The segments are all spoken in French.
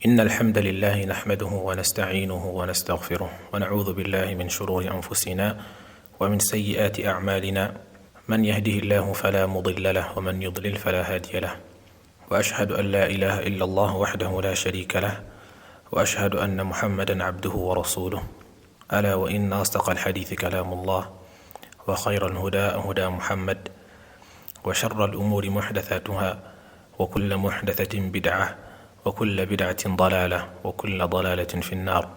إن الحمد لله نحمده ونستعينه ونستغفره ونعوذ بالله من شرور أنفسنا ومن سيئات أعمالنا من يهده الله فلا مضل له ومن يضلل فلا هادي له وأشهد أن لا إله إلا الله وحده لا شريك له وأشهد أن محمدا عبده ورسوله ألا وإن أصدق الحديث كلام الله وخير الهدى هدى محمد وشر الأمور محدثاتها وكل محدثة بدعة وكل بدعة ضلالة وكل ضلالة في النار.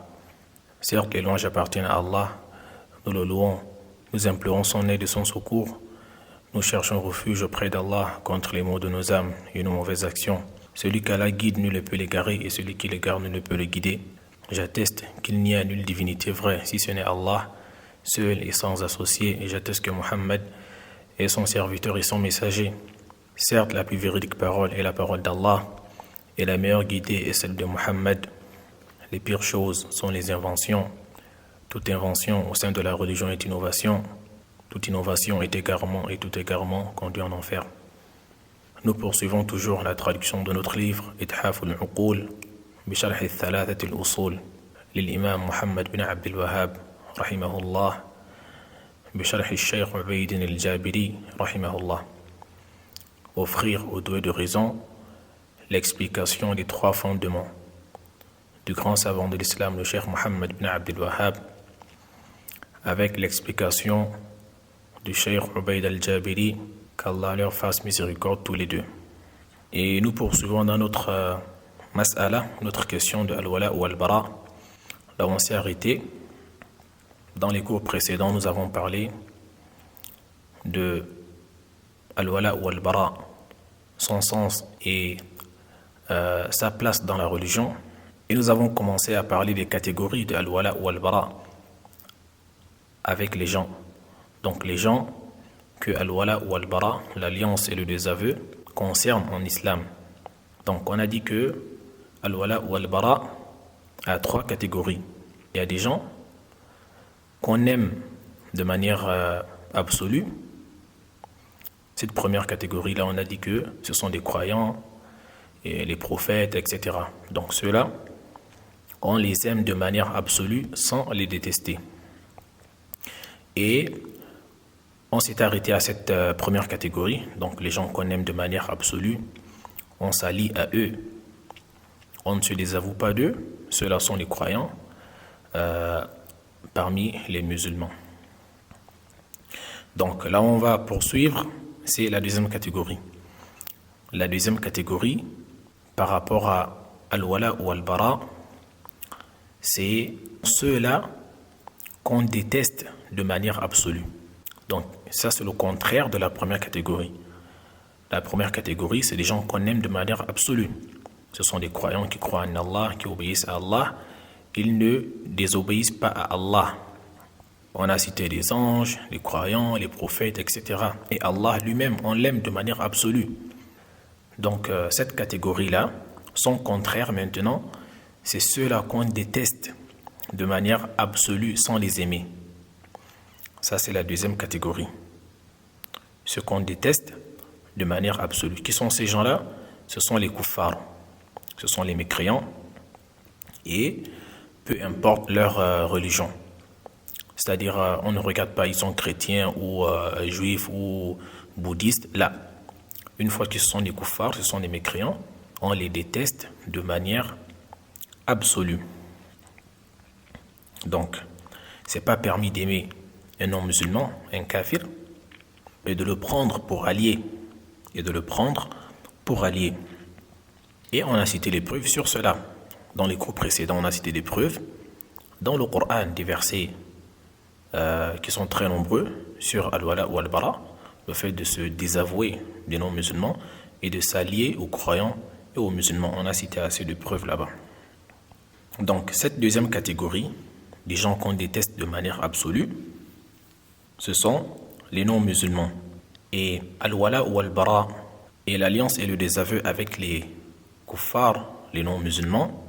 Certes, les louanges appartiennent à Allah, nous le louons, nous implorons son aide et son secours, nous cherchons refuge auprès d'Allah contre les maux de nos âmes et nos mauvaises actions. Celui qu'Allah guide, nul ne peut l'égarer, et celui qui l'égare, nul ne peut le guider. J'atteste qu'il n'y a nulle divinité vraie, si ce n'est Allah, seul et sans associé, et j'atteste que Mohammed est son serviteur et son messager. Certes, la plus véridique parole est la parole d'Allah, et la meilleure guidée est celle de Mohammed. Les pires choses sont les inventions. Toute invention au sein de la religion est innovation. Toute innovation est égarement, et tout égarement conduit en enfer. Nous poursuivons toujours la traduction de notre livre إتحاف العقول بشرح الثلاثة الأصول للإمام محمد بن عبد الوهاب رحمه الله بشرح الشيخ عبيد الجابري رحمه الله. Offrir aux doués de raison l'explication des trois fondements du grand savant de l'islam, le cheikh Mohammed bin Abdel Wahhab, avec l'explication du cheikh Ubayd al-Jabiri, qu'Allah leur fasse miséricorde tous les deux. Et nous poursuivons dans notre mas'ala, notre question de al-wala ou al-bara. Là où on s'est arrêté, dans les cours précédents, nous avons parlé de al-wala ou al-bara, son sens et sa place dans la religion, et nous avons commencé à parler des catégories de al-wala ou al-bara avec les gens. Donc les gens que al-wala ou al-bara, l'alliance et le désaveu, concernent en islam. Donc on a dit que al-wala ou al-bara a trois catégories. Il y a des gens qu'on aime de manière absolue. Cette première catégorie-là, on a dit que ce sont des croyants, et les prophètes, etc. Donc ceux-là, on les aime de manière absolue sans les détester. Et on s'est arrêté à cette première catégorie. Donc les gens qu'on aime de manière absolue, on s'allie à eux. On ne se désavoue pas d'eux. Ceux-là sont les croyants parmi les musulmans. Donc là, on va poursuivre. C'est la deuxième catégorie. La deuxième catégorie, par rapport à al-wala ou al-bara, c'est ceux-là qu'on déteste de manière absolue. Donc ça, c'est le contraire de la première catégorie. La première catégorie, c'est des gens qu'on aime de manière absolue. Ce sont des croyants qui croient en Allah, qui obéissent à Allah. Ils ne désobéissent pas à Allah. On a cité les anges, les croyants, les prophètes, etc. Et Allah lui-même, on l'aime de manière absolue. Donc cette catégorie-là, son contraire maintenant, c'est ceux-là qu'on déteste de manière absolue sans les aimer. Ça, c'est la deuxième catégorie. Ceux qu'on déteste de manière absolue. Qui sont ces gens-là? Ce sont les kuffars. Ce sont les mécréants. Et peu importe leur religion. C'est-à-dire, on ne regarde pas, ils sont chrétiens ou juifs ou bouddhistes. Là, une fois qu'ils sont des kuffars, ce sont des mécréants, on les déteste de manière absolue. Donc, c'est pas permis d'aimer un non-musulman, un kafir, et de le prendre pour allié. Et on a cité les preuves sur cela. Dans les cours précédents, on a cité des preuves. Dans le Coran, des versets qui sont très nombreux sur al-wala ou al-bara, le fait de se désavouer des non-musulmans et de s'allier aux croyants et aux musulmans. On a cité assez de preuves là-bas. Donc, cette deuxième catégorie, des gens qu'on déteste de manière absolue, ce sont les non-musulmans. Et al-wala ou al-bara et l'alliance et le désaveu avec les kuffars, les non-musulmans,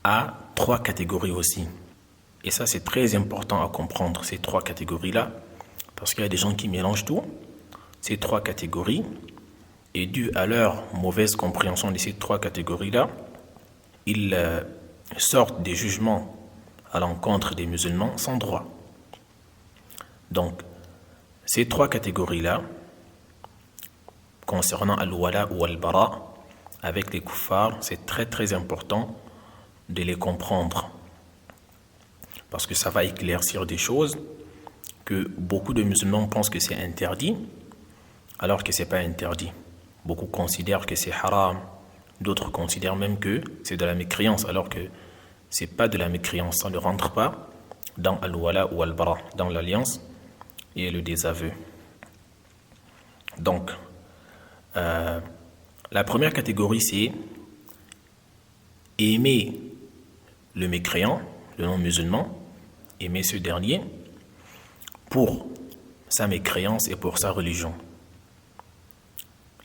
a trois catégories aussi. Et ça, c'est très important à comprendre, ces trois catégories-là, parce qu'il y a des gens qui mélangent tout. Ces trois catégories, et dû à leur mauvaise compréhension de ces trois catégories-là, ils sortent des jugements à l'encontre des musulmans sans droit. Donc, ces trois catégories-là, concernant al-wala ou al-bara, avec les kuffars, c'est très très important de les comprendre. Parce que ça va éclaircir des choses que beaucoup de musulmans pensent que c'est interdit, alors que ce n'est pas interdit. Beaucoup considèrent que c'est haram, d'autres considèrent même que c'est de la mécréance, alors que ce n'est pas de la mécréance, ça ne rentre pas dans al-wala ou al-bara, dans l'alliance et le désaveu. Donc, la première catégorie, c'est aimer le mécréant, le non-musulman, aimer ce dernier pour sa mécréance et pour sa religion.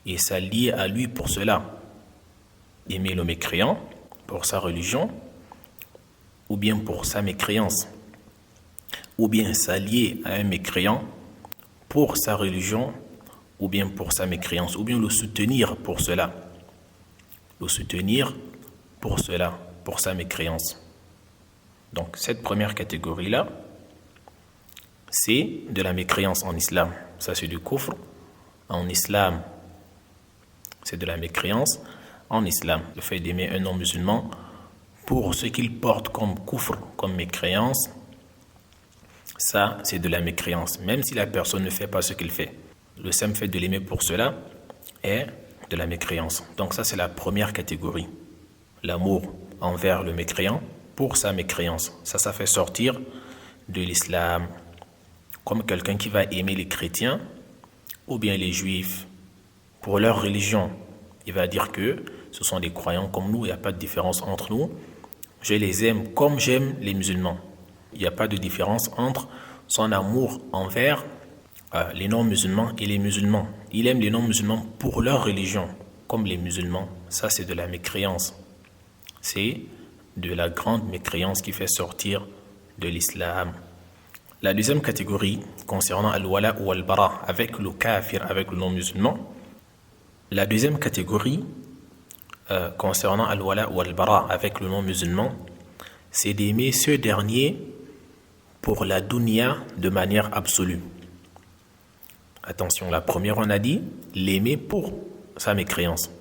Et s'allier à lui pour cela. Aimer le mécréant pour sa religion, ou bien pour sa mécréance, ou bien s'allier à un mécréant pour sa religion, ou bien pour sa mécréance, ou bien le soutenir pour cela. Le soutenir pour cela, pour sa mécréance. Donc, cette première catégorie-là, c'est de la mécréance en islam. Ça, c'est du kufr. En islam, c'est de la mécréance. En islam, le fait d'aimer un non-musulman pour ce qu'il porte comme kufr, comme mécréance, ça, c'est de la mécréance, même si la personne ne fait pas ce qu'il fait. Le simple fait de l'aimer pour cela est de la mécréance. Donc ça, c'est la première catégorie. L'amour envers le mécréant pour sa mécréance. Ça fait sortir de l'islam. Comme quelqu'un qui va aimer les chrétiens ou bien les juifs pour leur religion. Il va dire que ce sont des croyants comme nous, il n'y a pas de différence entre nous. Je les aime comme j'aime les musulmans. Il n'y a pas de différence entre son amour envers les non-musulmans et les musulmans. Il aime les non-musulmans pour leur religion, comme les musulmans. Ça, c'est de la mécréance. C'est de la grande mécréance qui fait sortir de l'islam. La deuxième catégorie, concernant al-wala ou al-bara, avec le kafir, avec le non-musulman. La deuxième catégorie, concernant al-wala ou al-bara, avec le non-musulman, c'est d'aimer ce dernier pour la dunya de manière absolue. Attention, la première, on a dit l'aimer pour sa mécréance.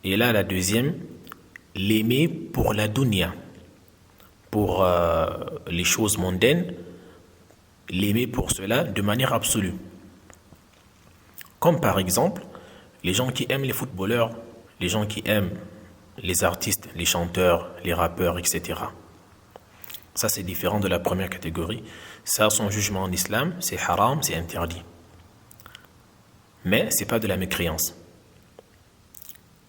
Et là, la deuxième, l'aimer pour la dunya, pour les choses mondaines, l'aimer pour cela de manière absolue. Comme par exemple, les gens qui aiment les footballeurs, les gens qui aiment les artistes, les chanteurs, les rappeurs, etc. Ça, c'est différent de la première catégorie. Ça, son jugement en islam, c'est haram, c'est interdit. Mais ce n'est pas de la mécréance.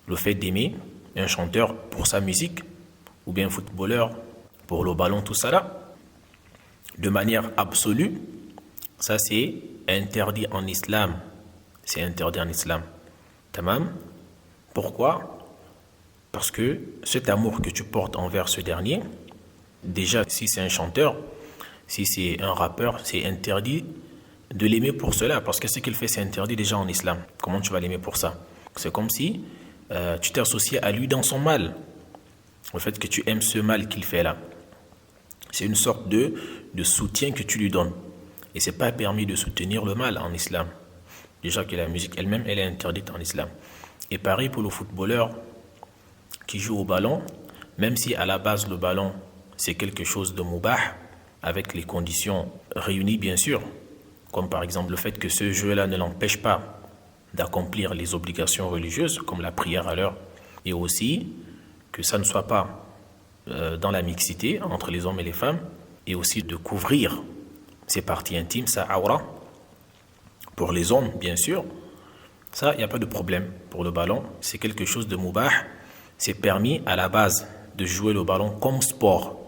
Le fait d'aimer un chanteur pour sa musique, ou bien un footballeur pour le ballon, tout ça là, de manière absolue, ça c'est interdit en islam. C'est interdit en islam. Tamam. Pourquoi? Parce que cet amour que tu portes envers ce dernier, déjà si c'est un chanteur, si c'est un rappeur, c'est interdit de l'aimer pour cela, parce que ce qu'il fait c'est interdit déjà en islam. Comment tu vas l'aimer pour ça? C'est comme si tu t'es associé à lui dans son mal. Le fait que tu aimes ce mal qu'il fait là, c'est une sorte de soutien que tu lui donnes. Et c'est pas permis de soutenir le mal en islam. Déjà que la musique elle-même, elle est interdite en islam. Et pareil pour le footballeur qui joue au ballon, même si à la base le ballon c'est quelque chose de mubah, avec les conditions réunies bien sûr, comme par exemple le fait que ce jeu-là ne l'empêche pas d'accomplir les obligations religieuses, comme la prière à l'heure, et aussi que ça ne soit pas dans la mixité entre les hommes et les femmes, et aussi de couvrir ses parties intimes, sa aura, pour les hommes bien sûr. Ça, il n'y a pas de problème pour le ballon, c'est quelque chose de mubah, c'est permis à la base de jouer le ballon comme sport.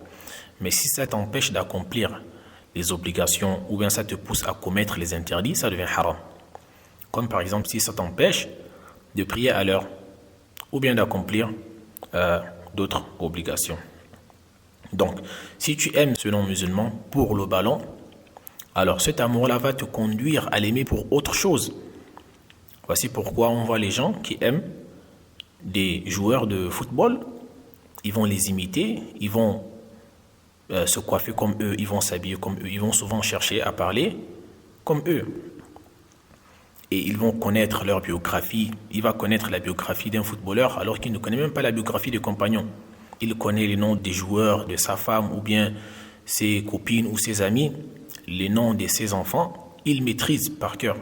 Mais si ça t'empêche d'accomplir les obligations ou bien ça te pousse à commettre les interdits, ça devient haram. Comme par exemple si ça t'empêche de prier à l'heure ou bien d'accomplir d'autres obligations. Donc, si tu aimes ce non-musulman pour le ballon, alors cet amour-là va te conduire à l'aimer pour autre chose. Voici pourquoi on voit les gens qui aiment des joueurs de football ils vont les imiter, ils vont se coiffer comme eux, ils vont s'habiller comme eux, ils vont souvent chercher à parler comme eux. Et ils vont connaître leur biographie. Il va connaître la biographie d'un footballeur alors qu'il ne connaît même pas la biographie des compagnons. Il connaît les noms des joueurs, de sa femme ou bien ses copines ou ses amis, les noms de ses enfants. Il maîtrise par cœur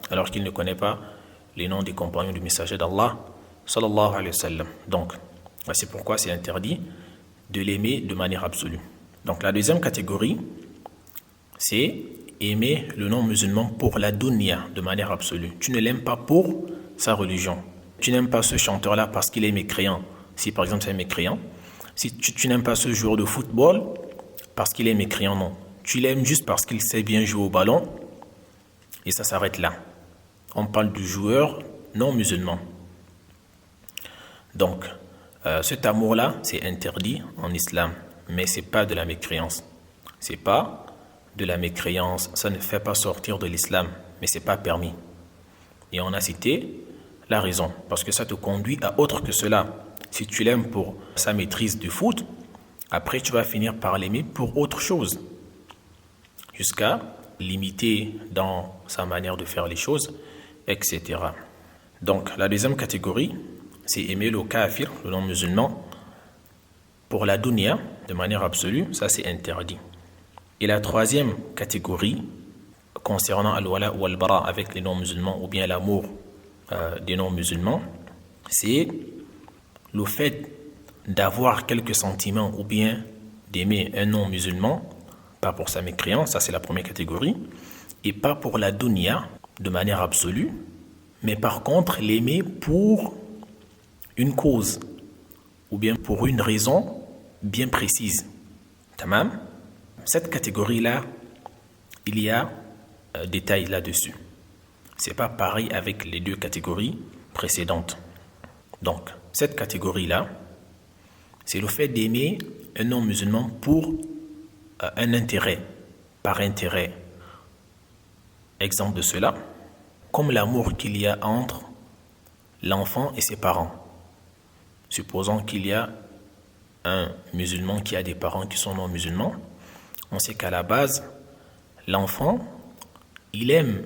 alors qu'il ne connaît pas les noms des compagnons du messager d'Allah sallallahu alayhi wa sallam. Donc, c'est pourquoi c'est interdit de l'aimer de manière absolue. Donc la deuxième catégorie, c'est aimer le non-musulman pour la dunya de manière absolue. Tu ne l'aimes pas pour sa religion. Tu n'aimes pas ce chanteur-là parce qu'il est mécréant. Si par exemple c'est un mécréant. Si tu n'aimes pas ce joueur de football parce qu'il est mécréant, non. Tu l'aimes juste parce qu'il sait bien jouer au ballon et ça s'arrête là. On parle du joueur non-musulman. Donc, cet amour-là, c'est interdit en islam, mais ce n'est pas de la mécréance. C'est pas de la mécréance, ça ne fait pas sortir de l'islam, mais ce n'est pas permis. Et on a cité la raison, parce que ça te conduit à autre que cela. Si tu l'aimes pour sa maîtrise du foot, après tu vas finir par l'aimer pour autre chose, jusqu'à l'imiter dans sa manière de faire les choses, etc. Donc la deuxième catégorie, c'est aimer le kafir, le non-musulman, pour la dunya, de manière absolue, ça c'est interdit. Et la troisième catégorie, concernant al-wala ou al-bara avec les non-musulmans, ou bien l'amour des non-musulmans, c'est le fait d'avoir quelques sentiments, ou bien d'aimer un non-musulman, pas pour sa mécréance, ça c'est la première catégorie, et pas pour la dunya, de manière absolue, mais par contre l'aimer pour une cause, ou bien pour une raison bien précise. Tamam? Cette catégorie-là, il y a détail là-dessus. C'est pas pareil avec les deux catégories précédentes. Donc, cette catégorie-là, c'est le fait d'aimer un non-musulman pour un intérêt, par intérêt. Exemple de cela, comme l'amour qu'il y a entre l'enfant et ses parents. Supposons qu'il y a un musulman qui a des parents qui sont non-musulmans. On sait qu'à la base, l'enfant, il aime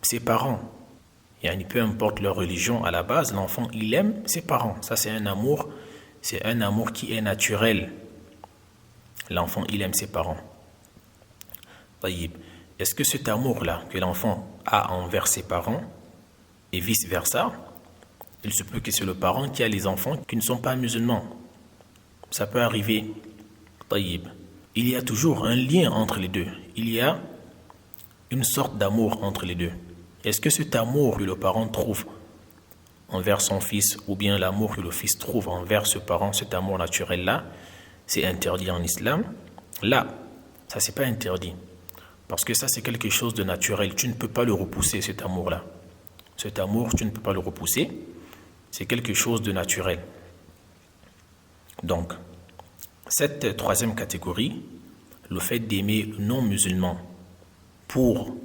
ses parents. Peu importe leur religion, à la base, l'enfant, il aime ses parents. Ça, c'est un amour qui est naturel. L'enfant, il aime ses parents. Est-ce que cet amour-là que l'enfant a envers ses parents et vice-versa, il se peut que c'est le parent qui a les enfants qui ne sont pas musulmans. Ça peut arriver. Il y a toujours un lien entre les deux. Il y a une sorte d'amour entre les deux. Est-ce que cet amour que le parent trouve envers son fils, ou bien l'amour que le fils trouve envers ce parent, cet amour naturel-là, c'est interdit en islam? Là, ça c'est pas interdit. Parce que ça c'est quelque chose de naturel. Tu ne peux pas le repousser, cet amour-là. Cet amour, tu ne peux pas le repousser. C'est quelque chose de naturel. Donc, cette troisième catégorie, le fait d'aimer le non-musulman pour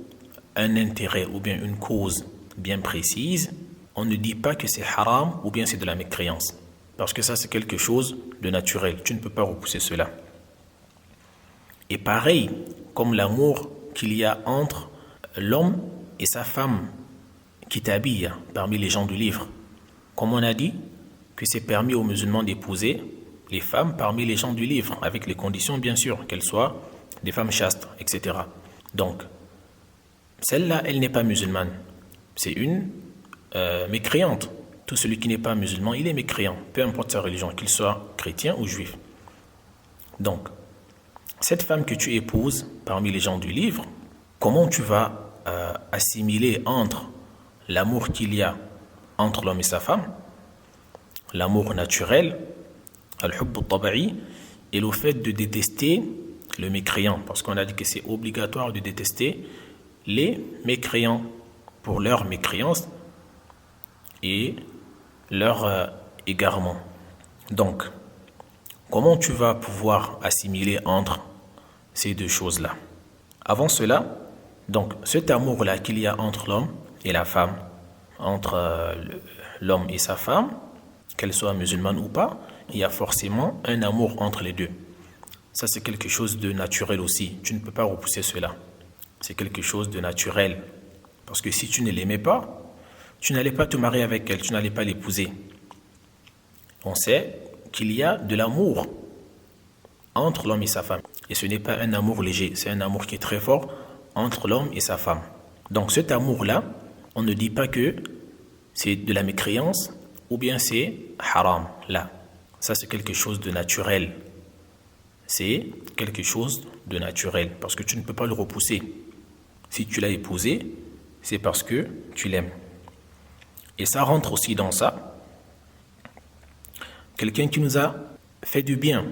un intérêt ou bien une cause bien précise, on ne dit pas que c'est haram ou bien c'est de la mécréance. Parce que ça, c'est quelque chose de naturel. Tu ne peux pas repousser cela. Et pareil, comme l'amour qu'il y a entre l'homme et sa femme qui t'habille parmi les gens du livre. Comme on a dit que c'est permis aux musulmans d'épouser les femmes parmi les gens du livre, avec les conditions bien sûr, qu'elles soient des femmes chastes, etc. Donc, celle-là, elle n'est pas musulmane. C'est une mécréante. Tout celui qui n'est pas musulman, il est mécréant, peu importe sa religion, qu'il soit chrétien ou juif. Donc, cette femme que tu épouses parmi les gens du livre, comment tu vas assimiler entre l'amour qu'il y a entre l'homme et sa femme, l'amour naturel, al-hubb al-taba'i, et le fait de détester le mécréant, parce qu'on a dit que c'est obligatoire de détester les mécréants pour leur mécréance et leur égarement. Donc, comment tu vas pouvoir assimiler entre ces deux choses-là? Avant cela, donc cet amour-là qu'il y a entre l'homme et la femme, entre l'homme et sa femme, qu'elle soit musulmane ou pas, il y a forcément un amour entre les deux. Ça, c'est quelque chose de naturel aussi. Tu ne peux pas repousser cela. C'est quelque chose de naturel. Parce que si tu ne l'aimais pas, tu n'allais pas te marier avec elle, tu n'allais pas l'épouser. On sait qu'il y a de l'amour entre l'homme et sa femme. Et ce n'est pas un amour léger, c'est un amour qui est très fort entre l'homme et sa femme. Donc cet amour-là, on ne dit pas que c'est de la mécréance ou bien c'est haram. Là, ça c'est quelque chose de naturel. C'est quelque chose de naturel parce que tu ne peux pas le repousser. Si tu l'as épousé, c'est parce que tu l'aimes. Et ça rentre aussi dans ça. Quelqu'un qui nous a fait du bien,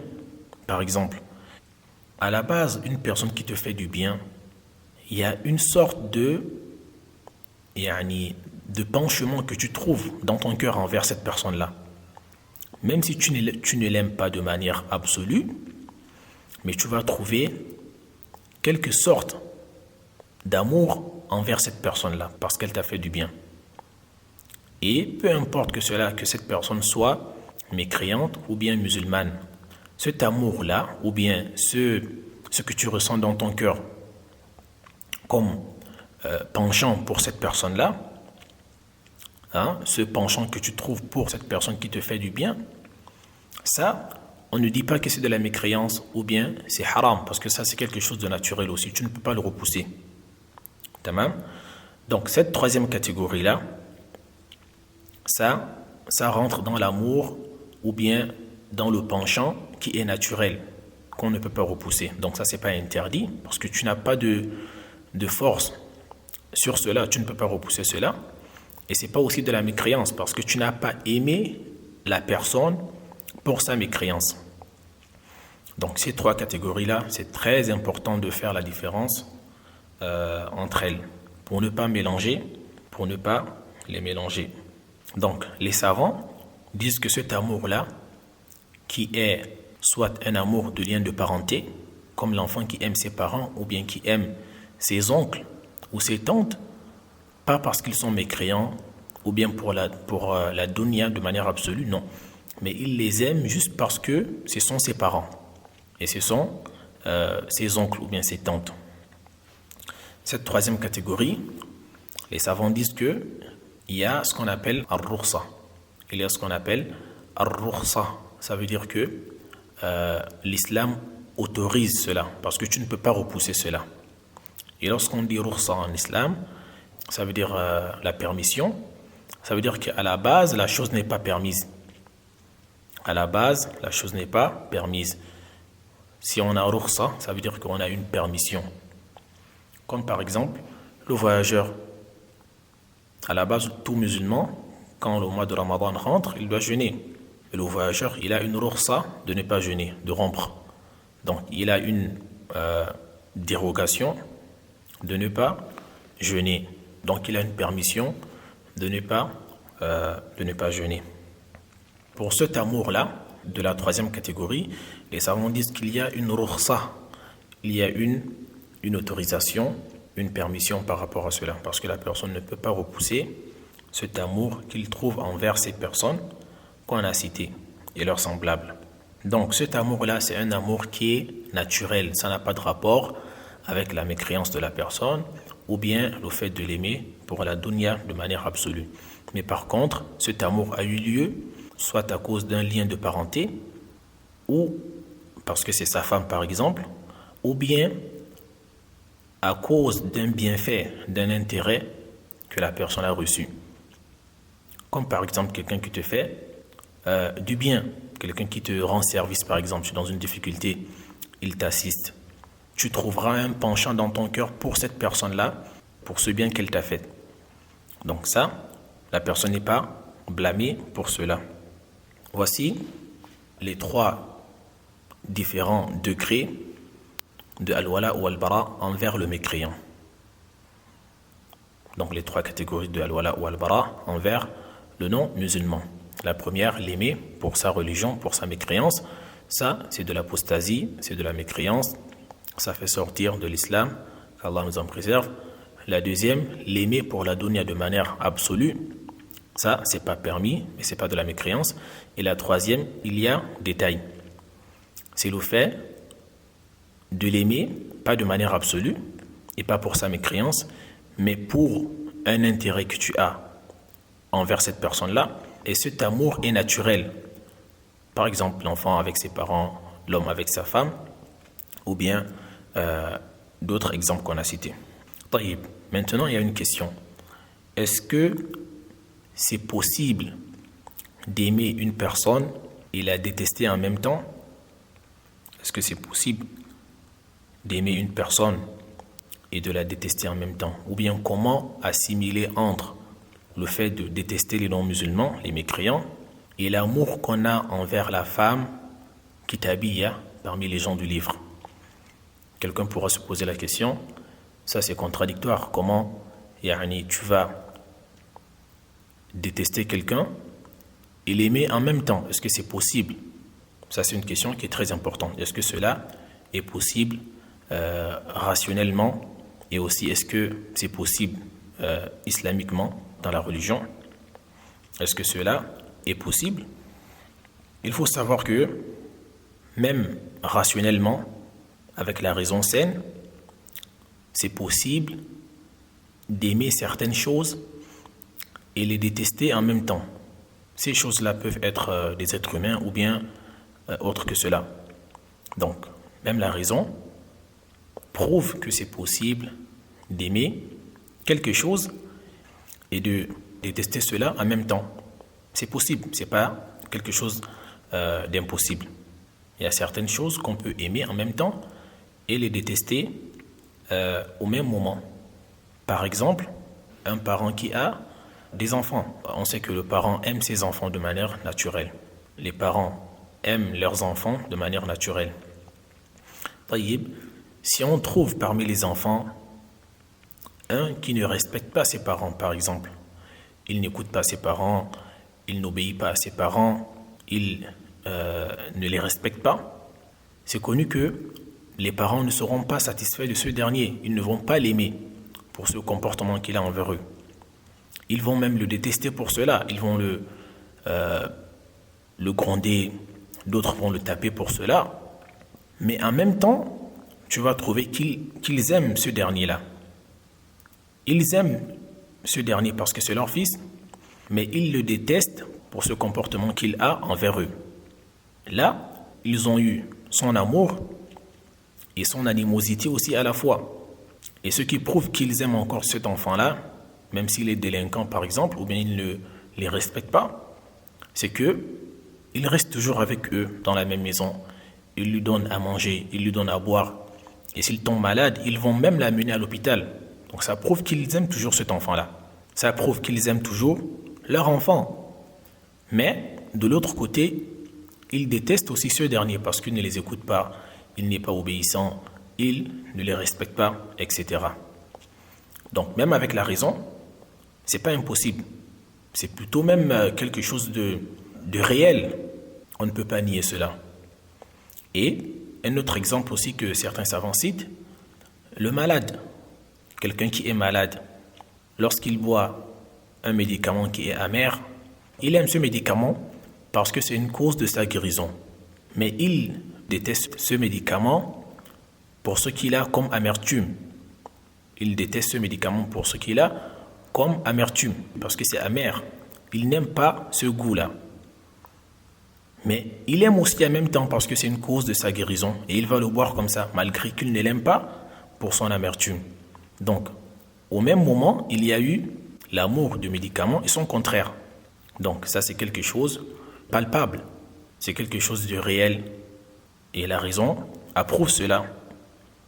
par exemple. À la base, une personne qui te fait du bien, il y a une sorte de penchement que tu trouves dans ton cœur envers cette personne-là. Même si tu ne l'aimes pas de manière absolue, mais tu vas trouver quelque sorte d'amour envers cette personne-là, parce qu'elle t'a fait du bien. Et peu importe que cette personne soit mécréante ou bien musulmane, cet amour-là, ou bien ce que tu ressens dans ton cœur comme penchant pour cette personne-là, ce penchant que tu trouves pour cette personne qui te fait du bien, ça, on ne dit pas que c'est de la mécréance ou bien c'est haram, parce que ça c'est quelque chose de naturel aussi, tu ne peux pas le repousser. Tamam? Donc cette troisième catégorie-là, ça rentre dans l'amour ou bien dans le penchant qui est naturel, qu'on ne peut pas repousser. Donc ça, c'est pas interdit, parce que tu n'as pas de force sur cela, tu ne peux pas repousser cela. Et c'est pas aussi de la mécréance, parce que tu n'as pas aimé la personne pour sa mécréance. Donc ces trois catégories-là, c'est très important de faire la différence entre elles, pour ne pas les mélanger. Donc les savants disent que cet amour-là, qui est soit un amour de lien de parenté, comme l'enfant qui aime ses parents, ou bien qui aime ses oncles ou ses tantes, pas parce qu'ils sont mécréants, ou bien pour la dunya de manière absolue, non. Mais il les aime juste parce que ce sont ses parents. Et ce sont ses oncles ou bien ses tantes. Cette troisième catégorie, les savants disent que il y a ce qu'on appelle ar-rukhsa. Il y a ce qu'on appelle ar-rukhsa. Ça veut dire que l'islam autorise cela, parce que tu ne peux pas repousser cela. Et lorsqu'on dit rukhsa en islam, ça veut dire la permission. Ça veut dire qu'à la base, la chose n'est pas permise. À la base, la chose n'est pas permise. Si on a rukhsa, ça veut dire qu'on a une permission. Comme par exemple, le voyageur. À la base, tout musulman, quand le mois de Ramadan rentre, il doit jeûner. Et le voyageur, il a une rukhsa de ne pas jeûner, de rompre. Donc, il a une dérogation de ne pas jeûner. Donc, il a une permission de ne pas jeûner. Pour cet amour-là, de la troisième catégorie, les savants disent qu'il y a une rukhsa, il y a une autorisation, une permission par rapport à cela, parce que la personne ne peut pas repousser cet amour qu'il trouve envers ces personnes qu'on a citées et leurs semblables. Donc cet amour-là, c'est un amour qui est naturel, ça n'a pas de rapport avec la mécréance de la personne ou bien le fait de l'aimer pour la dunya de manière absolue. Mais par contre, cet amour a eu lieu soit à cause d'un lien de parenté ou parce que c'est sa femme par exemple, ou bien à cause d'un bienfait, d'un intérêt que la personne a reçu. Comme par exemple quelqu'un qui te fait du bien, quelqu'un qui te rend service par exemple, tu es dans une difficulté, il t'assiste. Tu trouveras un penchant dans ton cœur pour cette personne-là, pour ce bien qu'elle t'a fait. Donc ça, la personne n'est pas blâmée pour cela. Voici les trois différents degrés de al-wala ou al-bara envers le mécréant. Donc les trois catégories de al-wala ou al-bara envers le non-musulman. La première, l'aimer pour sa religion, pour sa mécréance. Ça, c'est de l'apostasie, c'est de la mécréance. Ça fait sortir de l'islam, qu'Allah nous en préserve. La deuxième, l'aimer pour la dunya de manière absolue. Ça, c'est pas permis, mais c'est pas de la mécréance. Et la troisième, il y a détail. C'est le fait de l'aimer, pas de manière absolue, et pas pour sa mécréance, mais pour un intérêt que tu as envers cette personne-là, et cet amour est naturel. Par exemple, l'enfant avec ses parents, l'homme avec sa femme, ou bien d'autres exemples qu'on a cités. Taïb. Maintenant, il y a une question. Est-ce que c'est possible d'aimer une personne et la détester en même temps? Est-ce que c'est possible d'aimer une personne et de la détester en même temps? Ou bien comment assimiler entre le fait de détester les non-musulmans, les mécréants, et l'amour qu'on a envers la femme qui t'habille parmi les gens du livre? Quelqu'un pourra se poser la question, ça c'est contradictoire. Comment tu vas détester quelqu'un et l'aimer en même temps? Est-ce que c'est possible? Ça c'est une question qui est très importante. Est-ce que cela est possible rationnellement, et aussi est-ce que c'est possible islamiquement dans la religion? Est-ce que cela est possible? Il faut savoir que même rationnellement, avec la raison saine, c'est possible d'aimer certaines choses et les détester en même temps. Ces choses-là peuvent être des êtres humains ou bien autres que cela. Donc, même la raison prouve que c'est possible d'aimer quelque chose et de détester cela en même temps. C'est possible, ce n'est pas quelque chose d'impossible. Il y a certaines choses qu'on peut aimer en même temps et les détester au même moment. Par exemple, un parent qui a des enfants. On sait que le parent aime ses enfants de manière naturelle. Les parents aiment leurs enfants de manière naturelle. Taïb, si on trouve parmi les enfants un qui ne respecte pas ses parents, par exemple, il n'écoute pas ses parents, il n'obéit pas à ses parents, il ne les respecte pas, c'est connu que les parents ne seront pas satisfaits de ce dernier. Ils ne vont pas l'aimer pour ce comportement qu'il a envers eux. Ils vont même le détester pour cela. Ils vont le gronder, d'autres vont le taper pour cela. Mais en même temps, tu vas trouver qu'ils aiment ce dernier-là. Ils aiment ce dernier parce que c'est leur fils, mais ils le détestent pour ce comportement qu'il a envers eux. Là, ils ont eu son amour et son animosité aussi à la fois. Et ce qui prouve qu'ils aiment encore cet enfant-là, même s'il est délinquant par exemple, ou bien ils ne les respectent pas, c'est que ils restent toujours avec eux dans la même maison. Ils lui donnent à manger, ils lui donnent à boire. Et s'il tombe malade, ils vont même l'amener à l'hôpital. Donc ça prouve qu'ils aiment toujours cet enfant-là. Ça prouve qu'ils aiment toujours leur enfant. Mais de l'autre côté, ils détestent aussi ce dernier parce qu'il ne les écoute pas, il n'est pas obéissant, il ne les respecte pas, etc. Donc même avec la raison, c'est pas impossible. C'est plutôt même quelque chose de réel. On ne peut pas nier cela. Et un autre exemple aussi que certains savants citent, le malade. Quelqu'un qui est malade, lorsqu'il boit un médicament qui est amer, il aime ce médicament parce que c'est une cause de sa guérison. Mais il déteste ce médicament pour ce qu'il a comme amertume. Il déteste ce médicament pour ce qu'il a comme amertume, parce que c'est amer. Il n'aime pas ce goût-là. Mais il aime aussi en même temps parce que c'est une cause de sa guérison. Et il va le boire comme ça, malgré qu'il ne l'aime pas pour son amertume. Donc, au même moment, il y a eu l'amour du médicament et son contraire. Donc, ça c'est quelque chose palpable. C'est quelque chose de réel. Et la raison approuve cela.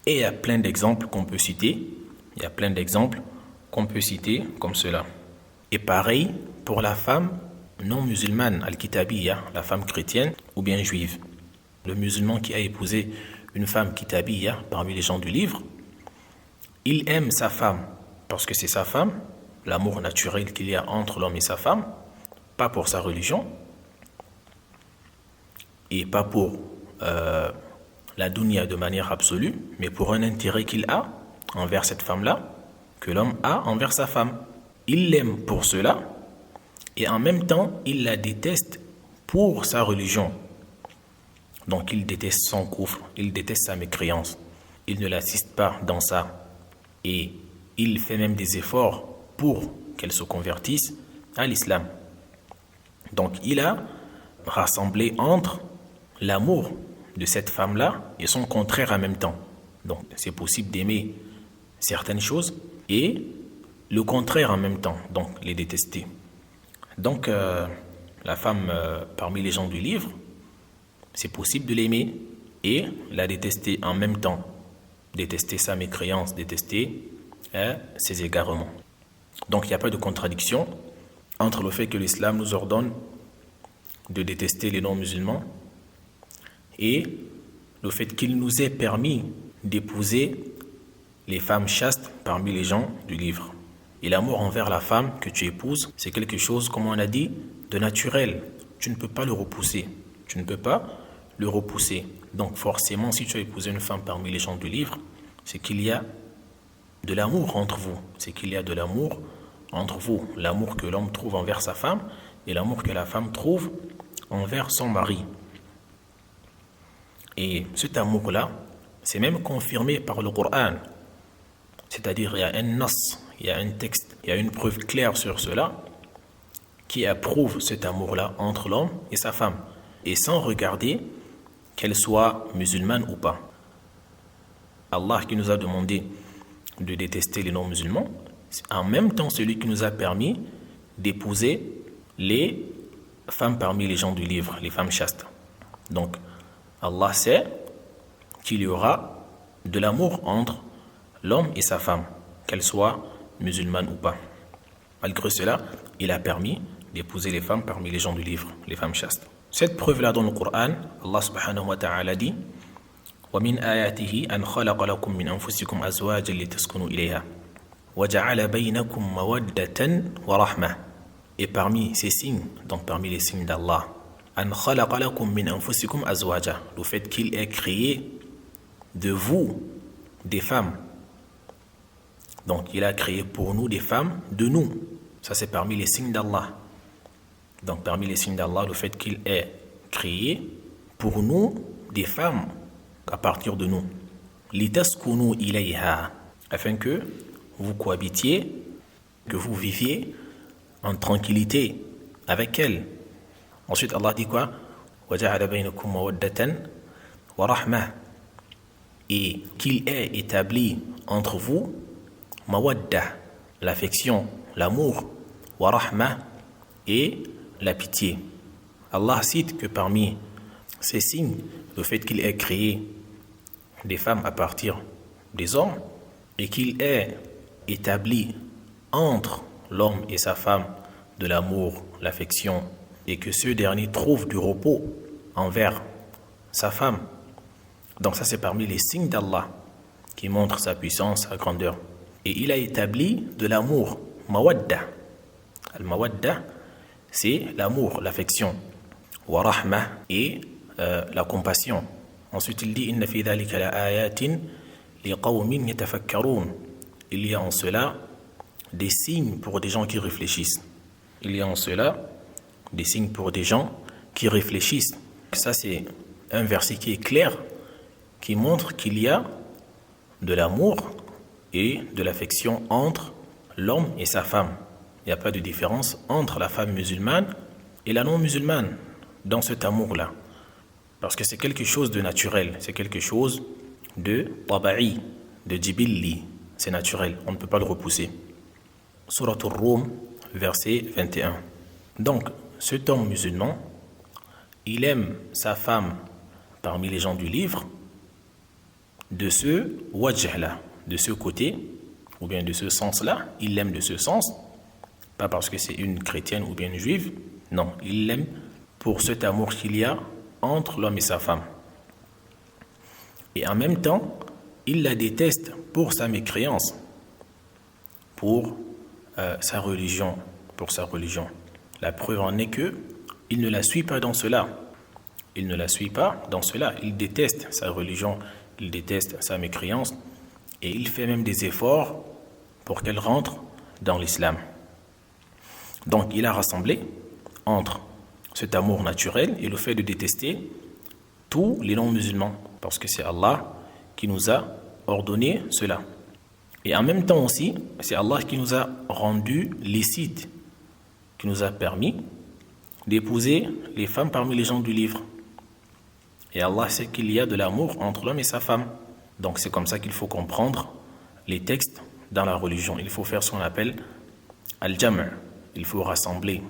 Et il y a plein d'exemples qu'on peut citer. Il y a plein d'exemples qu'on peut citer comme cela. Et pareil pour la femme non musulmane, al-kitabiyya, la femme chrétienne ou bien juive. Le musulman qui a épousé une femme kitabiyya parmi les gens du livre, il aime sa femme parce que c'est sa femme, l'amour naturel qu'il y a entre l'homme et sa femme, pas pour sa religion et pas pour la dunya de manière absolue, mais pour un intérêt qu'il a envers cette femme-là, que l'homme a envers sa femme. Il l'aime pour cela Et en même temps, il la déteste pour sa religion. Donc il déteste son coufre, il déteste sa mécréance. Il ne l'assiste pas dans ça. Et il fait même des efforts pour qu'elle se convertisse à l'islam. Donc il a rassemblé entre l'amour de cette femme-là et son contraire en même temps. Donc c'est possible d'aimer certaines choses et le contraire en même temps, donc les détester. Donc la femme parmi les gens du livre, c'est possible de l'aimer et la détester en même temps. Détester sa mécréance, détester ses égarements. Donc il n'y a pas de contradiction entre le fait que l'islam nous ordonne de détester les non-musulmans et le fait qu'il nous ait permis d'épouser les femmes chastes parmi les gens du livre. Et l'amour envers la femme que tu épouses, c'est quelque chose, comme on a dit, de naturel. Tu ne peux pas le repousser. Tu ne peux pas le repousser. Donc forcément, si tu as épousé une femme parmi les gens du livre, c'est qu'il y a de l'amour entre vous. C'est qu'il y a de l'amour entre vous. L'amour que l'homme trouve envers sa femme et l'amour que la femme trouve envers son mari. Et cet amour-là, c'est même confirmé par le Coran. C'est-à-dire, il y a un nas, il y a un texte, il y a une preuve claire sur cela qui approuve cet amour-là entre l'homme et sa femme. Et sans regarder qu'elle soit musulmane ou pas. Allah qui nous a demandé de détester les non-musulmans, c'est en même temps celui qui nous a permis d'épouser les femmes parmi les gens du livre, les femmes chastes. Donc, Allah sait qu'il y aura de l'amour entre l'homme et sa femme, qu'elle soit musulmane ou pas. Malgré cela, il a permis d'épouser les femmes parmi les gens du livre, les femmes chastes. Cette preuve-là dans le Coran, Allah subhanahu wa ta'ala dit وَمِنْ آيَاتِهِ أَنْ خَلَقَ لَكُم مِّنْ أَنفُسِكُمْ أَزْوَاجًا لِتَسْكُنُوا إِلَيْهَا وَجَعَلَ بَيْنَكُم مَّوَدَّةً وَرَحْمَةً. Et parmi ces signes, donc parmi les signes d'Allah, أَنْ خَلَقَ لَكُم مِّنْ أَنفُسِكُمْ أَزْوَاجًا, le fait qu'il ait créé de vous des femmes. Donc il a créé pour nous des femmes de nous. Ça c'est parmi les signes d'Allah. Donc parmi les signes d'Allah, le fait qu'il ait créé pour nous des femmes à partir de nous. لِتَسْكُنُوا إِلَيْهَا, afin que vous cohabitiez, que vous viviez en tranquillité avec elles. Ensuite Allah dit quoi? وَجَعَلَ بَيْنَكُمْ مَوَدَّةً وَرَحْمَةً, et qu'il ait établi entre vous mawadda, l'affection, l'amour, wa rahma, et la pitié. Allah cite que parmi ces signes, le fait qu'il ait créé des femmes à partir des hommes et qu'il ait établi entre l'homme et sa femme de l'amour, l'affection, et que ce dernier trouve du repos envers sa femme. Donc ça c'est parmi les signes d'Allah qui montrent sa puissance, sa grandeur. Et il a établi de l'amour, mawadda. Al-mawadda, c'est l'amour, l'affection. Wa rahma, et la compassion. Ensuite il dit inna fi dhalika la ayatin liqawmin yatafakkarun. Il y a en cela des signes pour des gens qui réfléchissent. Il y a en cela des signes pour des gens qui réfléchissent. Ça c'est un verset qui est clair, qui montre qu'il y a de l'amour et de l'affection entre l'homme et sa femme. Il n'y a pas de différence entre la femme musulmane et la non-musulmane dans cet amour-là. Parce que c'est quelque chose de naturel, c'est quelque chose de taba'i, de jibilli, c'est naturel, on ne peut pas le repousser. Surat Ar-Rum, verset 21. Donc, cet homme musulman, il aime sa femme parmi les gens du livre de ce wajh-là, de ce côté, ou bien de ce sens-là. Il l'aime de ce sens, pas parce que c'est une chrétienne ou bien une juive, non, il l'aime pour cet amour qu'il y a entre l'homme et sa femme. Et en même temps, il la déteste pour sa mécréance, pour sa religion, La preuve en est que il ne la suit pas dans cela. Il ne la suit pas dans cela. Il déteste sa religion, il déteste sa mécréance, et il fait même des efforts pour qu'elle rentre dans l'islam. Donc il a rassemblé entre cet amour naturel et le fait de détester tous les non-musulmans, parce que c'est Allah qui nous a ordonné cela. Et en même temps aussi, c'est Allah qui nous a rendu licite, qui nous a permis d'épouser les femmes parmi les gens du livre. Et Allah sait qu'il y a de l'amour entre l'homme et sa femme. Donc c'est comme ça qu'il faut comprendre les textes dans la religion. Il faut faire ce qu'on appelle al-jam', il faut rassembler.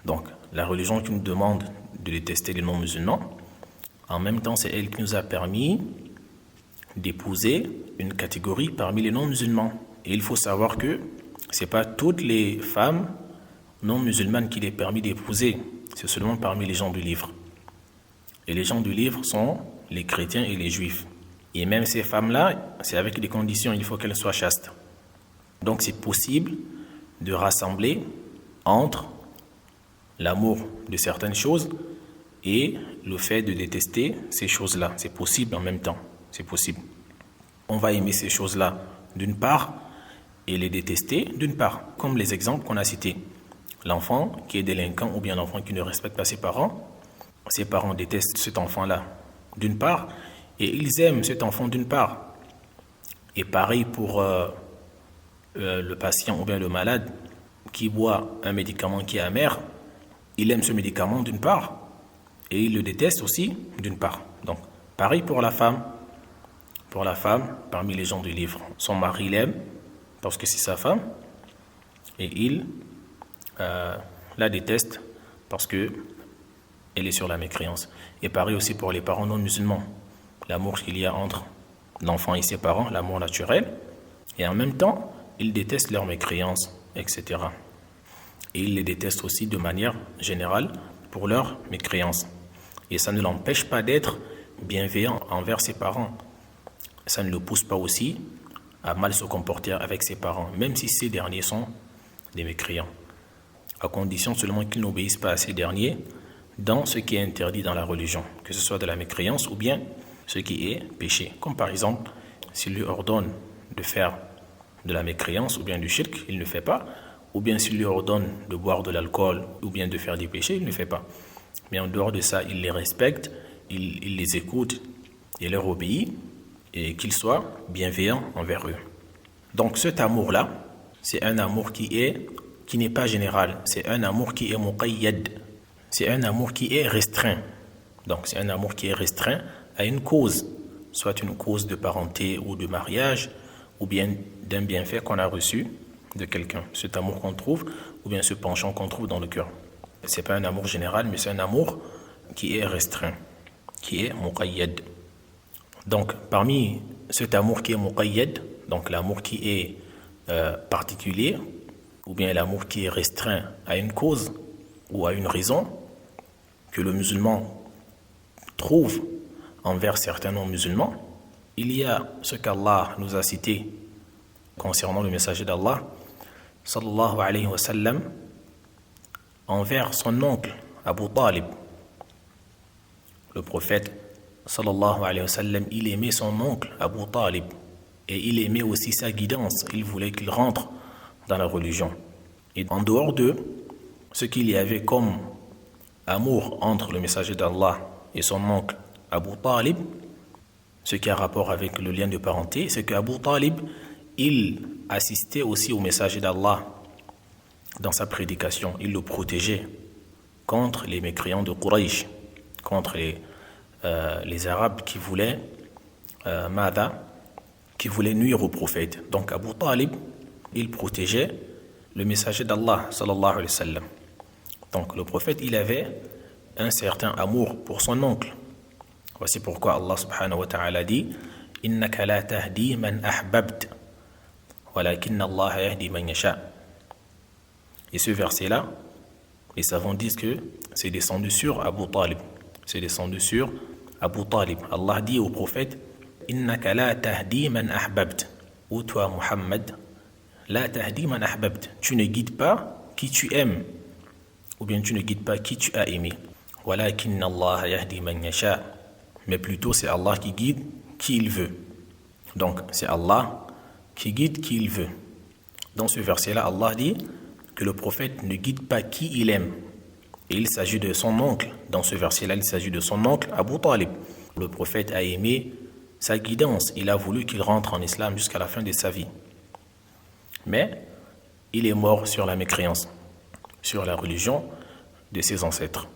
Donc la religion qui nous demande de détester les non-musulmans, en même temps c'est elle qui nous a permis d'épouser une catégorie parmi les non-musulmans. Et il faut savoir que ce n'est pas toutes les femmes non-musulmanes qu'il est permis d'épouser, c'est seulement parmi les gens du livre. Et les gens du livre sont les chrétiens et les juifs. Et même ces femmes-là, c'est avec des conditions, il faut qu'elles soient chastes. Donc c'est possible de rassembler entre l'amour de certaines choses et le fait de détester ces choses-là. C'est possible en même temps, c'est possible. On va aimer ces choses-là d'une part et les détester d'une part, comme les exemples qu'on a cités. L'enfant qui est délinquant ou bien l'enfant qui ne respecte pas ses parents détestent cet enfant-là d'une part et ils aiment cet enfant d'une part. Et pareil pour le patient ou bien le malade qui boit un médicament qui est amer, il aime ce médicament d'une part et il le déteste aussi d'une part. Donc pareil pour la femme. Pour la femme, parmi les gens du livre, son mari l'aime parce que c'est sa femme et il la déteste parce que elle est sur la mécréance. Et pareil aussi pour les parents non musulmans. L'amour qu'il y a entre l'enfant et ses parents, l'amour naturel, et en même temps, ils détestent leur mécréance, etc. Et ils les détestent aussi de manière générale pour leur mécréance. Et ça ne l'empêche pas d'être bienveillant envers ses parents. Ça ne le pousse pas aussi à mal se comporter avec ses parents, même si ces derniers sont des mécréants, à condition seulement qu'ils n'obéissent pas à ces derniers dans ce qui est interdit dans la religion, que ce soit de la mécréance ou bien ce qui est péché. Comme par exemple, s'il lui ordonne de faire de la mécréance ou bien du shirk, il ne fait pas, ou bien s'il lui ordonne de boire de l'alcool ou bien de faire des péchés, il ne fait pas. Mais en dehors de ça, il les respecte, il les écoute, il leur obéit et qu'il soit bienveillant envers eux. Donc cet amour-là, c'est un amour qui n'est pas général, c'est un amour qui est muqayyad. C'est un amour qui est restreint. Donc, c'est un amour qui est restreint à une cause, soit une cause de parenté ou de mariage, ou bien d'un bienfait qu'on a reçu de quelqu'un. Cet amour qu'on trouve, ou bien ce penchant qu'on trouve dans le cœur. Ce n'est pas un amour général, mais c'est un amour qui est restreint, qui est muqayyad. Donc, parmi cet amour qui est muqayyad, donc l'amour qui est particulier, ou bien l'amour qui est restreint à une cause ou à une raison, que le musulman trouve envers certains non-musulmans, il y a ce qu'Allah nous a cité concernant le messager d'Allah, sallallahu alayhi wa sallam, envers son oncle, Abu Talib. Le prophète, sallallahu alayhi wa sallam, il aimait son oncle, Abu Talib, et il aimait aussi sa guidance. Il voulait qu'il rentre dans la religion. Et en dehors d'eux, ce qu'il y avait comme amour entre le messager d'Allah et son oncle Abu Talib, ce qui a rapport avec le lien de parenté, c'est qu'Abu Talib, il assistait aussi au messager d'Allah dans sa prédication. Il le protégeait contre les mécréants de Quraysh, contre les Arabes qui voulaient qui voulaient nuire au prophète. Donc Abu Talib, il protégeait le messager d'Allah sallallahu alayhi wa sallam. Donc le prophète, il avait un certain amour pour son oncle. Voici pourquoi Allah subhanahu wa ta'ala dit « Innaka la tahdi man ahbabt, walakinna Allah yahdi man yasha » Et ce verset-là, les savants disent que c'est descendu sur Abu Talib. C'est descendu sur Abu Talib. Allah dit au prophète « Innaka la tahdi man ahbabt » Ou toi Muhammad, « La tahdi man ahbabt » Tu ne guides pas qui tu aimes, ou bien tu ne guides pas qui tu as aimé. « Walakinna Allah yahdi man yasha » Mais plutôt c'est Allah qui guide qui il veut. Donc c'est Allah qui guide qui il veut. Dans ce verset-là, Allah dit que le prophète ne guide pas qui il aime. Et il s'agit de son oncle. Dans ce verset-là, il s'agit de son oncle, Abu Talib. Le prophète a aimé sa guidance. Il a voulu qu'il rentre en islam jusqu'à la fin de sa vie. Mais il est mort sur la mécréance, sur la religion de ses ancêtres.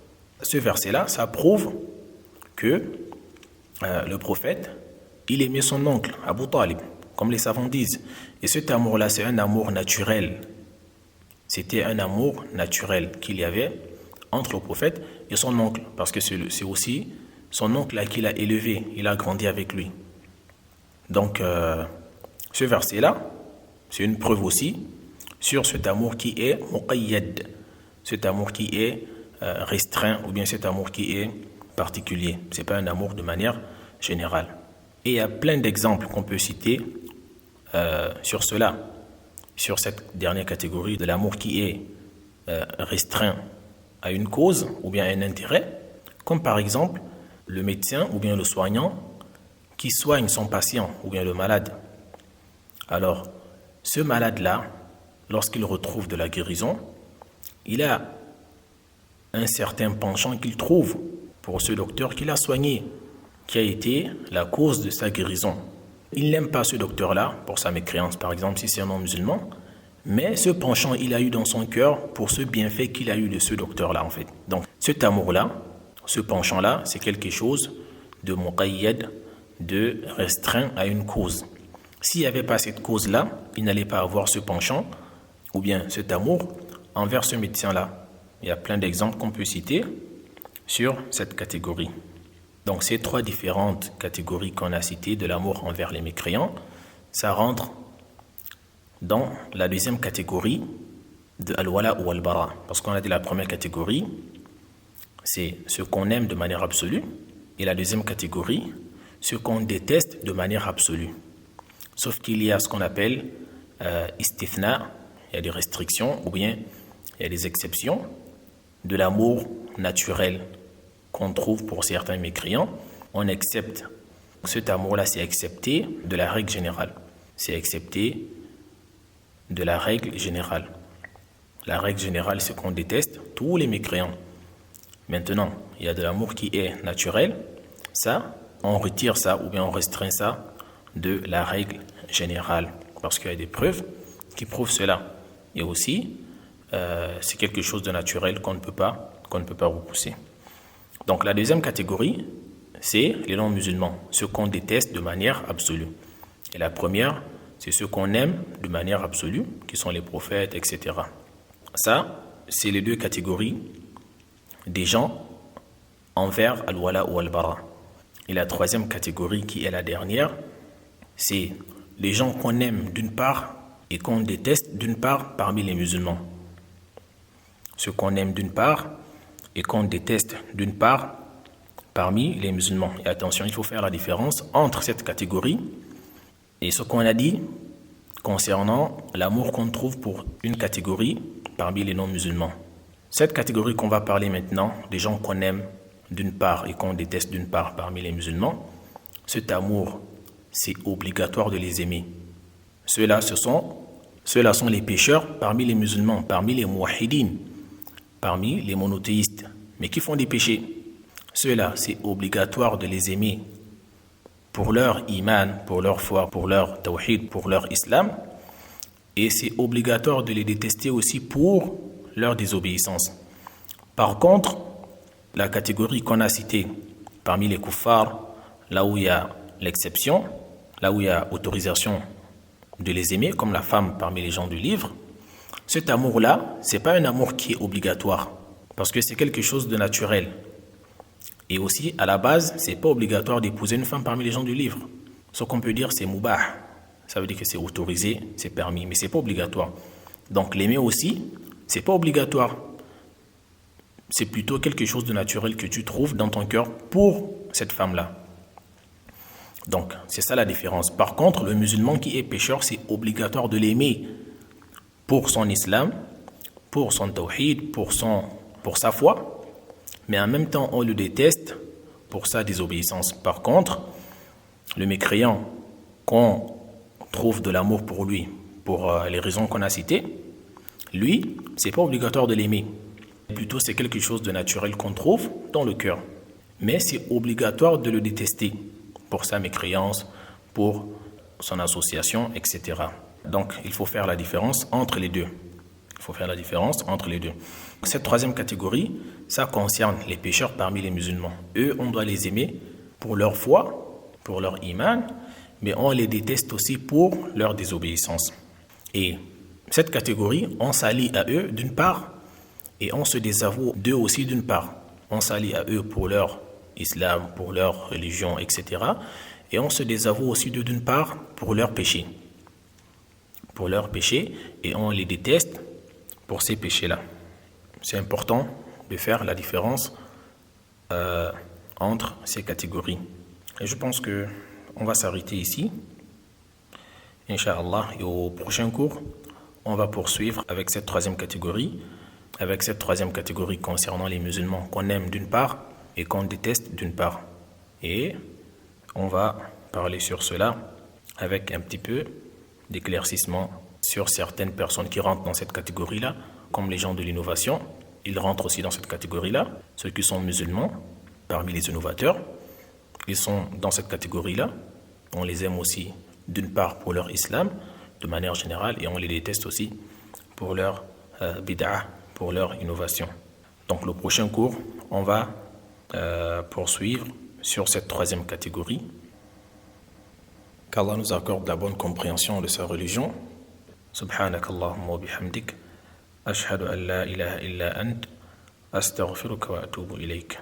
Ce verset-là, ça prouve que le prophète, il aimait son oncle, Abu Talib, comme les savants disent. Et cet amour-là, c'est un amour naturel. C'était un amour naturel qu'il y avait entre le prophète et son oncle, parce que c'est aussi son oncle là qu'il a élevé, il a grandi avec lui. Donc, ce verset-là, c'est une preuve aussi sur cet amour qui est muqayyad, cet amour qui est restreint, ou bien cet amour qui est particulier. Ce n'est pas un amour de manière générale. Et il y a plein d'exemples qu'on peut citer sur cela, sur cette dernière catégorie de l'amour qui est restreint à une cause ou bien à un intérêt, comme par exemple le médecin ou bien le soignant qui soigne son patient ou bien le malade. Alors, ce malade-là, lorsqu'il retrouve de la guérison, il a un certain penchant qu'il trouve pour ce docteur qu'il a soigné, qui a été la cause de sa guérison. Il n'aime pas ce docteur-là pour sa mécréance, par exemple, si c'est un non-musulman, mais ce penchant, il a eu dans son cœur pour ce bienfait qu'il a eu de ce docteur-là, en fait. Donc, cet amour-là, ce penchant-là, c'est quelque chose de muqayyad, de restreint à une cause. S'il n'y avait pas cette cause-là, il n'allait pas avoir ce penchant ou bien cet amour envers ce médecin-là. Il y a plein d'exemples qu'on peut citer sur cette catégorie. Donc, ces trois différentes catégories qu'on a citées de l'amour envers les mécréants, ça rentre dans la deuxième catégorie de al-wala ou al-bara. Parce qu'on a dit la première catégorie, c'est ce qu'on aime de manière absolue. Et la deuxième catégorie, ce qu'on déteste de manière absolue. Sauf qu'il y a ce qu'on appelle istithna, il y a des restrictions ou bien il y a des exceptions de l'amour naturel qu'on trouve pour certains mécréants. On accepte, cet amour-là, c'est accepté de la règle générale. C'est accepté de la règle générale. La règle générale, c'est qu'on déteste tous les mécréants. Maintenant, il y a de l'amour qui est naturel. Ça, on retire ça ou bien on restreint ça de la règle générale. Parce qu'il y a des preuves qui prouvent cela. Et aussi, c'est quelque chose de naturel qu'on ne peut pas repousser. Donc la deuxième catégorie, c'est les non-musulmans, ceux qu'on déteste de manière absolue. Et la première, c'est ceux qu'on aime de manière absolue, qui sont les prophètes, etc. Ça, c'est les deux catégories des gens envers al-wala ou al-bara. Et la troisième catégorie, qui est la dernière, c'est les gens qu'on aime d'une part et qu'on déteste d'une part parmi les musulmans. Ceux qu'on aime d'une part et qu'on déteste d'une part parmi les musulmans. Et attention, il faut faire la différence entre cette catégorie et ce qu'on a dit concernant l'amour qu'on trouve pour une catégorie parmi les non-musulmans. Cette catégorie qu'on va parler maintenant, des gens qu'on aime d'une part et qu'on déteste d'une part parmi les musulmans, cet amour, c'est obligatoire de les aimer. Ceux-là sont les pécheurs parmi les musulmans, parmi les muwahhidines, parmi les monothéistes, mais qui font des péchés. Ceux-là, c'est obligatoire de les aimer pour leur iman, pour leur foi, pour leur tawhid, pour leur islam. Et c'est obligatoire de les détester aussi pour leur désobéissance. Par contre, la catégorie qu'on a citée parmi les kuffars, là où il y a l'exception, là où il y a autorisation de les aimer, comme la femme parmi les gens du livre, cet amour-là, ce n'est pas un amour qui est obligatoire, parce que c'est quelque chose de naturel. Et aussi, à la base, ce n'est pas obligatoire d'épouser une femme parmi les gens du livre. Ce qu'on peut dire, c'est mubah. Ça veut dire que c'est autorisé, c'est permis, mais ce n'est pas obligatoire. Donc l'aimer aussi, ce n'est pas obligatoire. C'est plutôt quelque chose de naturel que tu trouves dans ton cœur pour cette femme-là. Donc, c'est ça la différence. Par contre, le musulman qui est pécheur, c'est obligatoire de l'aimer pour son islam, pour son tawhid, pour sa foi, mais en même temps, on le déteste pour sa désobéissance. Par contre, le mécréant, qu'on trouve de l'amour pour lui, pour les raisons qu'on a citées, Lui, c'est pas obligatoire de l'aimer. Plutôt, c'est quelque chose de naturel qu'on trouve dans le cœur. Mais c'est obligatoire de le détester pour sa mécréance, pour son association, etc. Donc, il faut faire la différence entre les deux. Il faut faire la différence entre les deux. Cette troisième catégorie, ça concerne les pécheurs parmi les musulmans. Eux, on doit les aimer pour leur foi, pour leur iman, mais on les déteste aussi pour leur désobéissance. Et cette catégorie, on s'allie à eux d'une part, et on se désavoue d'eux aussi d'une part. On s'allie à eux pour leur islam, pour leur religion, etc. Et on se désavoue aussi d'eux d'une part pour leurs péchés. Pour leurs péchés, et on les déteste pour ces péchés-là. C'est important de faire la différence entre ces catégories. Et je pense qu'on va s'arrêter ici. Inch'Allah, et au prochain cours, on va poursuivre avec cette troisième catégorie, concernant les musulmans qu'on aime d'une part et qu'on déteste d'une part. Et on va parler sur cela avec un petit peu d'éclaircissement sur certaines personnes qui rentrent dans cette catégorie-là, comme les gens de l'innovation. Ils rentrent aussi dans cette catégorie-là. Ceux qui sont musulmans, parmi les innovateurs, ils sont dans cette catégorie-là. On les aime aussi d'une part pour leur islam, de manière générale, et on les déteste aussi pour leur bid'ah, pour leur innovation. Donc le prochain cours, on va poursuivre sur cette troisième catégorie. Qu'Allah nous accorde la bonne compréhension de sa religion. Subhanakallahumma wa bihamdik. Ashhadu an la ilaha illa ant. Astaghfiruka wa atubu ilayk.